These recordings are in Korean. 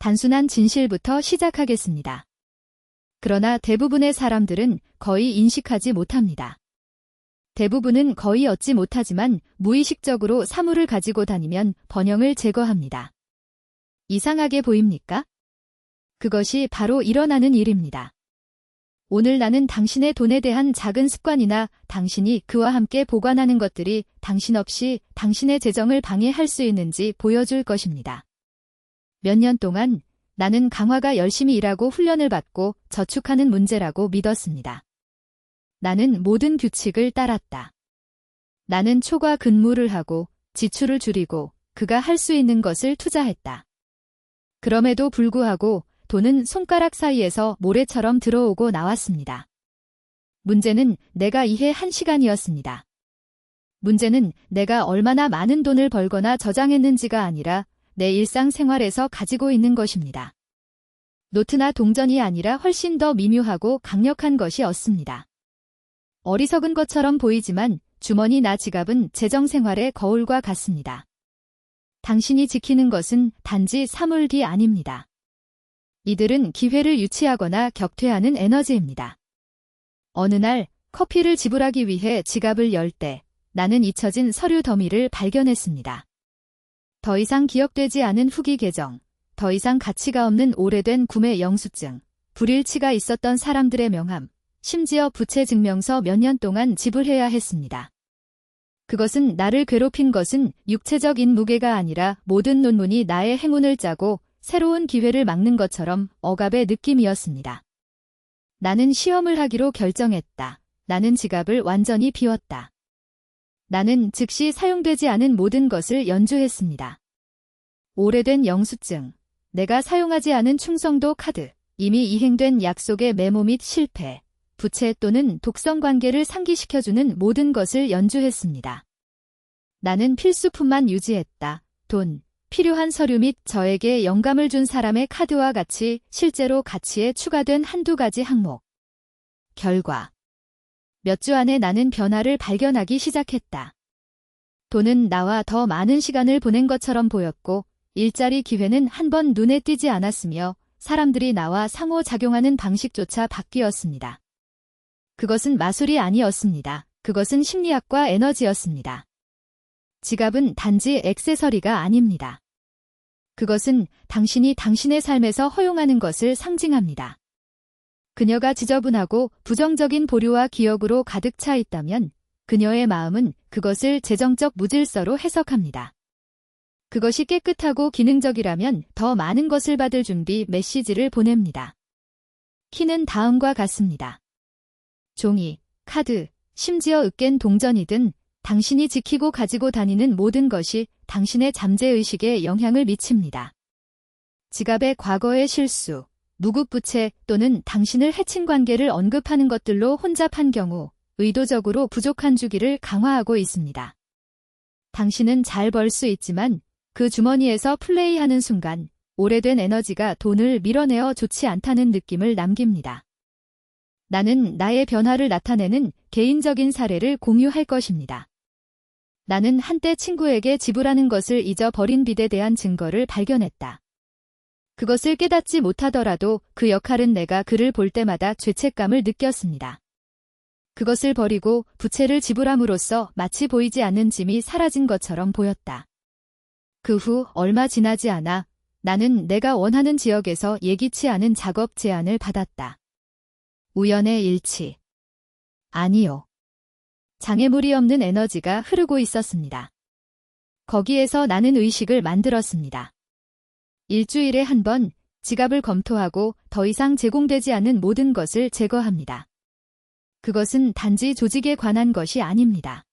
단순한 진실부터 시작하겠습니다. 그러나 대부분의 사람들은 거의 인식하지 못합니다. 대부분은 거의 얻지 못하지만 무의식적으로 사물을 가지고 다니면 번영을 제거합니다. 이상하게 보입니까? 그것이 바로 일어나는 일입니다. 오늘 나는 당신의 돈에 대한 작은 습관이나 당신이 그와 함께 보관하는 것들이 당신 없이 당신의 재정을 방해할 수 있는지 보여줄 것입니다. 몇 년 동안 나는 강화가 열심히 일하고 훈련을 받고 저축하는 문제라고 믿었습니다. 나는 모든 규칙을 따랐다. 나는 초과 근무를 하고 지출을 줄이고 그가 할 수 있는 것을 투자했다. 그럼에도 불구하고 돈은 손가락 사이에서 모래처럼 들어오고 나왔습니다. 문제는 내가 이해한 시간이었습니다. 문제는 내가 얼마나 많은 돈을 벌거나 저장했는지가 아니라 내 일상생활에서 가지고 있는 것입니다. 노트나 동전이 아니라 훨씬 더 미묘하고 강력한 것이 없습니다. 어리석은 것처럼 보이지만 주머니나 지갑은 재정생활의 거울과 같습니다. 당신이 지키는 것은 단지 사물이 아닙니다. 이들은 기회를 유치하거나 격퇴하는 에너지입니다. 어느 날 커피를 지불하기 위해 지갑을 열 때 나는 잊혀진 서류 더미를 발견했습니다. 더 이상 기억되지 않은 후기 계정, 더 이상 가치가 없는 오래된 구매 영수증, 불일치가 있었던 사람들의 명함, 심지어 부채 증명서 몇 년 동안 지불해야 했습니다. 그것은 나를 괴롭힌 것은 육체적인 무게가 아니라 모든 논문이 나의 행운을 짜고 새로운 기회를 막는 것처럼 억압의 느낌이었습니다. 나는 시험을 하기로 결정했다. 나는 지갑을 완전히 비웠다. 나는 즉시 사용되지 않은 모든 것을 연주했습니다. 오래된 영수증, 내가 사용하지 않은 충성도 카드, 이미 이행된 약속의 메모 및 실패, 부채 또는 독성 관계를 상기시켜주는 모든 것을 연주했습니다. 나는 필수품만 유지했다. 돈, 필요한 서류 및 저에게 영감을 준 사람의 카드와 같이 실제로 가치에 추가된 한두 가지 항목. 결과. 몇 주 안에 나는 변화를 발견하기 시작했다. 돈은 나와 더 많은 시간을 보낸 것처럼 보였고 일자리 기회는 한 번 눈에 띄지 않았으며 사람들이 나와 상호작용하는 방식조차 바뀌었습니다. 그것은 마술이 아니었습니다. 그것은 심리학과 에너지였습니다. 지갑은 단지 액세서리가 아닙니다. 그것은 당신이 당신의 삶에서 허용하는 것을 상징합니다. 그녀가 지저분하고 부정적인 보류와 기억으로 가득 차 있다면 그녀의 마음은 그것을 재정적 무질서로 해석합니다. 그것이 깨끗하고 기능적이라면 더 많은 것을 받을 준비 메시지를 보냅니다. 키는 다음과 같습니다. 종이, 카드, 심지어 으깬 동전이든 당신이 지키고 가지고 다니는 모든 것이 당신의 잠재의식에 영향을 미칩니다. 지갑의 과거의 실수, 무급부채 또는 당신을 해친 관계를 언급하는 것들로 혼잡한 경우 의도적으로 부족한 주기를 강화하고 있습니다. 당신은 잘 벌 수 있지만 그 주머니에서 플레이하는 순간 오래된 에너지가 돈을 밀어내어 좋지 않다는 느낌을 남깁니다. 나는 나의 변화를 나타내는 개인적인 사례를 공유할 것입니다. 나는 한때 친구에게 지불하는 것을 잊어버린 빚에 대한 증거를 발견했다. 그것을 깨닫지 못하더라도 그 역할은 내가 그를 볼 때마다 죄책감을 느꼈습니다. 그것을 버리고 부채를 지불함으로써 마치 보이지 않는 짐이 사라진 것처럼 보였다. 그 후 얼마 지나지 않아 나는 내가 원하는 지역에서 예기치 않은 작업 제안을 받았다. 우연의 일치. 아니요. 장애물이 없는 에너지가 흐르고 있었습니다. 거기에서 나는 의식을 만들었습니다. 일주일에 한 번 지갑을 검토하고 더 이상 제공되지 않는 모든 것을 제거합니다. 그것은 단지 조직에 관한 것이 아닙니다.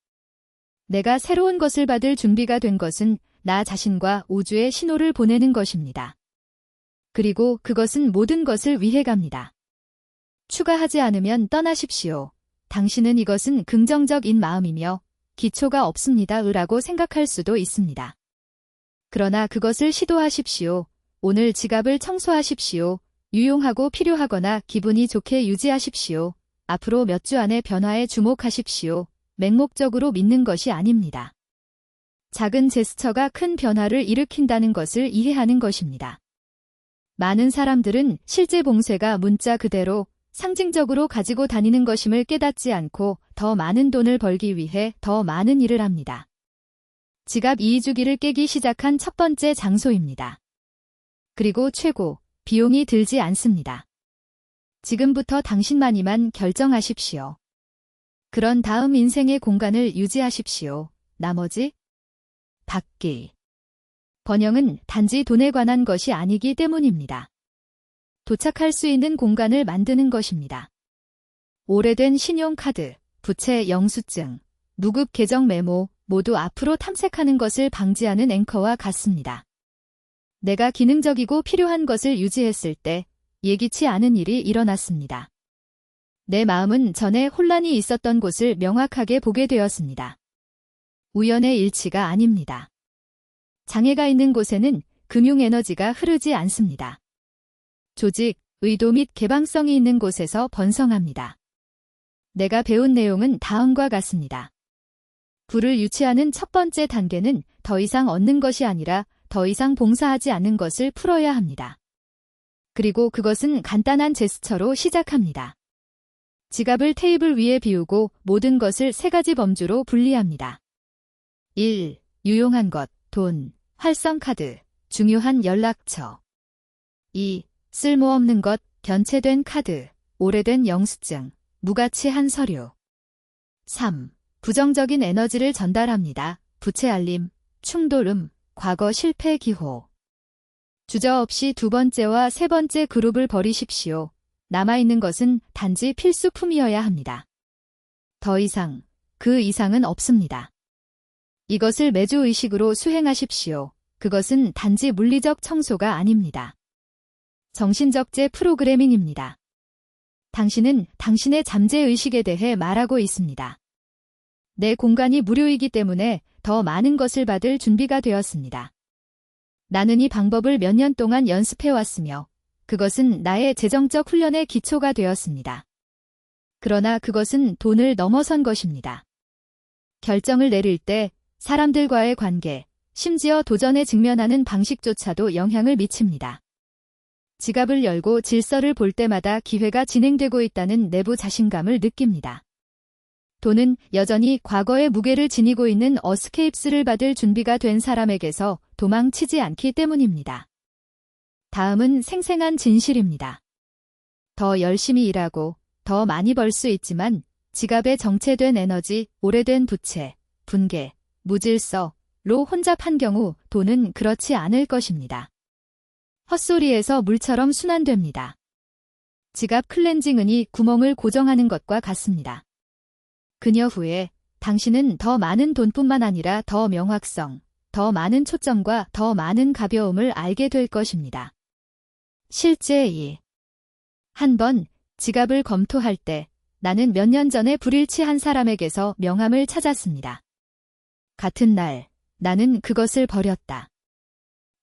내가 새로운 것을 받을 준비가 된 것은 나 자신과 우주에 신호를 보내는 것입니다. 그리고 그것은 모든 것을 위해 갑니다. 추가하지 않으면 떠나십시오. 당신은 이것은 긍정적인 마음이며 기초가 없습니다. 라고 생각할 수도 있습니다. 그러나 그것을 시도하십시오. 오늘 지갑을 청소하십시오. 유용하고 필요하거나 기분이 좋게 유지하십시오. 앞으로 몇 주 안의 변화에 주목하십시오. 맹목적으로 믿는 것이 아닙니다. 작은 제스처가 큰 변화를 일으킨다는 것을 이해하는 것입니다. 많은 사람들은 실제 봉쇄가 문자 그대로 상징적으로 가지고 다니는 것임을 깨닫지 않고 더 많은 돈을 벌기 위해 더 많은 일을 합니다. 지갑 이주기를 깨기 시작한 첫 번째 장소입니다. 그리고 최고, 비용이 들지 않습니다. 지금부터 당신만이만 결정하십시오. 그런 다음 인생의 공간을 유지하십시오. 나머지? 받기. 번영은 단지 돈에 관한 것이 아니기 때문입니다. 도착할 수 있는 공간을 만드는 것입니다. 오래된 신용카드, 부채 영수증, 무급 계정 메모 모두 앞으로 탐색하는 것을 방지하는 앵커와 같습니다. 내가 기능적이고 필요한 것을 유지했을 때 예기치 않은 일이 일어났습니다. 내 마음은 전에 혼란이 있었던 곳을 명확하게 보게 되었습니다. 우연의 일치가 아닙니다. 장애가 있는 곳에는 금융 에너지가 흐르지 않습니다. 조직, 의도 및 개방성이 있는 곳에서 번성합니다. 내가 배운 내용은 다음과 같습니다. 부를 유치하는 첫 번째 단계는 더 이상 얻는 것이 아니라 더 이상 봉사하지 않는 것을 풀어야 합니다. 그리고 그것은 간단한 제스처로 시작합니다. 지갑을 테이블 위에 비우고 모든 것을 세 가지 범주로 분리합니다. 1. 유용한 것, 돈, 활성카드, 중요한 연락처. 2. 쓸모없는 것, 변체된 카드, 오래된 영수증, 무가치한 서류. 3. 부정적인 에너지를 전달합니다. 부채 알림, 충돌음, 과거 실패 기호. 주저없이 두 번째와 세 번째 그룹을 버리십시오. 남아있는 것은 단지 필수품이어야 합니다. 더 이상, 그 이상은 없습니다. 이것을 매주 의식으로 수행하십시오. 그것은 단지 물리적 청소가 아닙니다. 정신적 재프로그래밍입니다. 당신은 당신의 잠재의식에 대해 말하고 있습니다. 내 공간이 무료이기 때문에 더 많은 것을 받을 준비가 되었습니다. 나는 이 방법을 몇 년 동안 연습해왔으며 그것은 나의 재정적 훈련의 기초가 되었습니다. 그러나 그것은 돈을 넘어선 것입니다. 결정을 내릴 때 사람들과의 관계, 심지어 도전에 직면하는 방식조차도 영향을 미칩니다. 지갑을 열고 질서를 볼 때마다 기회가 진행되고 있다는 내부 자신감을 느낍니다. 돈은 여전히 과거의 무게를 지니고 있는 어스케이프스를 받을 준비가 된 사람에게서 도망치지 않기 때문입니다. 다음은 생생한 진실입니다. 더 열심히 일하고 더 많이 벌 수 있지만 지갑에 정체된 에너지, 오래된 부채, 분개, 무질서로 혼잡한 경우 돈은 그렇지 않을 것입니다. 헛소리에서 물처럼 순환됩니다. 지갑 클렌징은이 구멍을 고정하는 것과 같습니다. 그녀 후에 당신은 더 많은 돈뿐만 아니라 더 명확성, 더 많은 초점과 더 많은 가벼움을 알게 될 것입니다. 실제 한 번 지갑을 검토할 때 나는 몇 년 전에 불일치한 사람에게서 명함을 찾았습니다. 같은 날 나는 그것을 버렸다.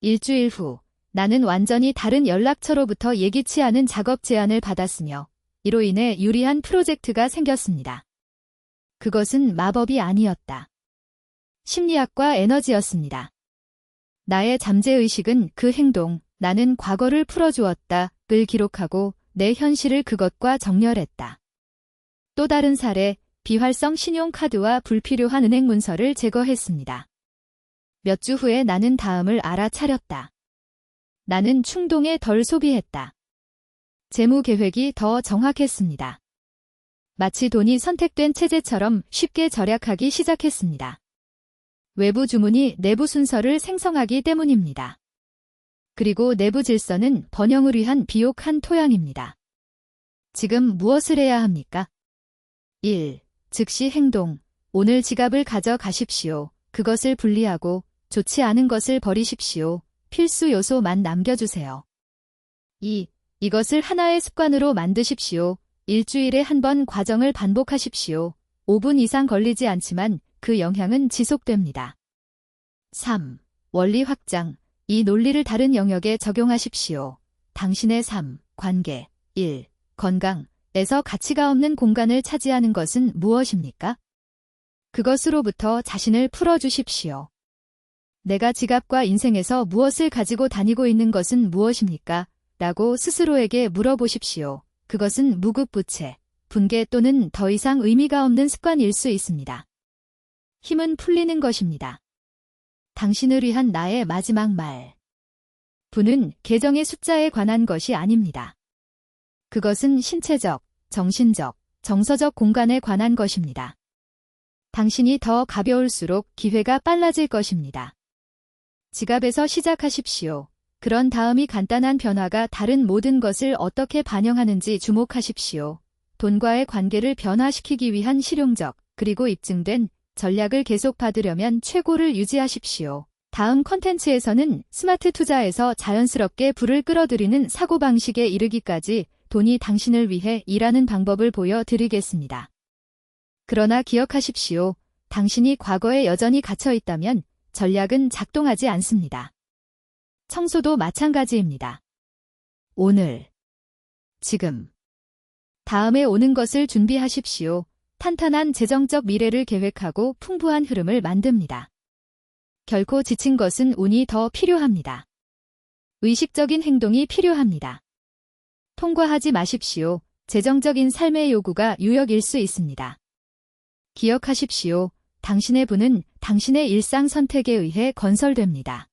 일주일 후 나는 완전히 다른 연락처로부터 예기치 않은 작업 제안을 받았으며 이로 인해 유리한 프로젝트가 생겼습니다. 그것은 마법이 아니었다. 심리학과 에너지였습니다. 나의 잠재의식은 그 행동, 나는 과거를 풀어주었다,를 기록하고 내 현실을 그것과 정렬했다. 또 다른 사례, 비활성 신용카드와 불필요한 은행 문서를 제거했습니다. 몇 주 후에 나는 다음을 알아차렸다. 나는 충동에 덜 소비했다. 재무 계획이 더 정확했습니다. 마치 돈이 선택된 체제처럼 쉽게 절약하기 시작했습니다. 외부 주문이 내부 순서를 생성하기 때문입니다. 그리고 내부 질서는 번영을 위한 비옥한 토양입니다. 지금 무엇을 해야 합니까? 1. 즉시 행동. 오늘 지갑을 가져가십시오. 그것을 분리하고 좋지 않은 것을 버리십시오. 필수 요소만 남겨주세요. 2. 이것을 하나의 습관으로 만드십시오. 일주일에 한 번 과정을 반복하십시오. 5분 이상 걸리지 않지만 그 영향은 지속됩니다. 3. 원리 확장. 이 논리를 다른 영역에 적용하십시오. 당신의 삶, 관계, 일, 건강에서 가치가 없는 공간을 차지하는 것은 무엇입니까? 그것으로부터 자신을 풀어주십시오. 내가 지갑과 인생에서 무엇을 가지고 다니고 있는 것은 무엇입니까? 라고 스스로에게 물어보십시오. 그것은 무급부채, 분개 또는 더 이상 의미가 없는 습관일 수 있습니다. 힘은 풀리는 것입니다. 당신을 위한 나의 마지막 말. 부는 계정의 숫자에 관한 것이 아닙니다. 그것은 신체적, 정신적, 정서적 공간에 관한 것입니다. 당신이 더 가벼울수록 기회가 빨라질 것입니다. 지갑에서 시작하십시오. 그런 다음이 간단한 변화가 다른 모든 것을 어떻게 반영하는지 주목하십시오. 돈과의 관계를 변화시키기 위한 실용적, 그리고 입증된 전략을 계속 받으려면 최고를 유지하십시오. 다음 컨텐츠에서는 스마트 투자에서 자연스럽게 부를 끌어들이는 사고방식에 이르기까지 돈이 당신을 위해 일하는 방법을 보여드리겠습니다. 그러나 기억하십시오. 당신이 과거에 여전히 갇혀 있다면 전략은 작동하지 않습니다. 청소도 마찬가지입니다. 오늘, 지금, 다음에 오는 것을 준비하십시오. 탄탄한 재정적 미래를 계획하고 풍부한 흐름을 만듭니다. 결코 지친 것은 운이 더 필요합니다. 의식적인 행동이 필요합니다. 통과하지 마십시오. 재정적인 삶의 요구가 유역일 수 있습니다. 기억하십시오. 당신의 부는 당신의 일상 선택에 의해 건설됩니다.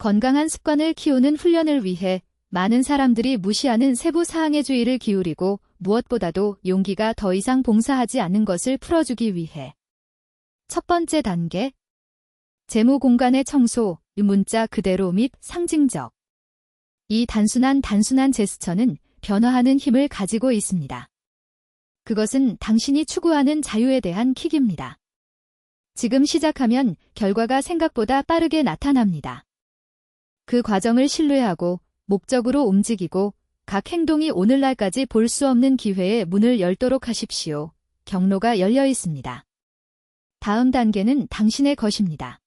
건강한 습관을 키우는 훈련을 위해 많은 사람들이 무시하는 세부 사항에 주의를 기울이고 무엇보다도 용기가 더 이상 봉사하지 않는 것을 풀어주기 위해. 첫 번째 단계. 재무 공간의 청소, 문자 그대로 및 상징적. 이 단순한 제스처는 변화하는 힘을 가지고 있습니다. 그것은 당신이 추구하는 자유에 대한 킥입니다. 지금 시작하면 결과가 생각보다 빠르게 나타납니다. 그 과정을 신뢰하고 목적으로 움직이고 각 행동이 오늘날까지 볼 수 없는 기회의 문을 열도록 하십시오. 경로가 열려 있습니다. 다음 단계는 당신의 것입니다.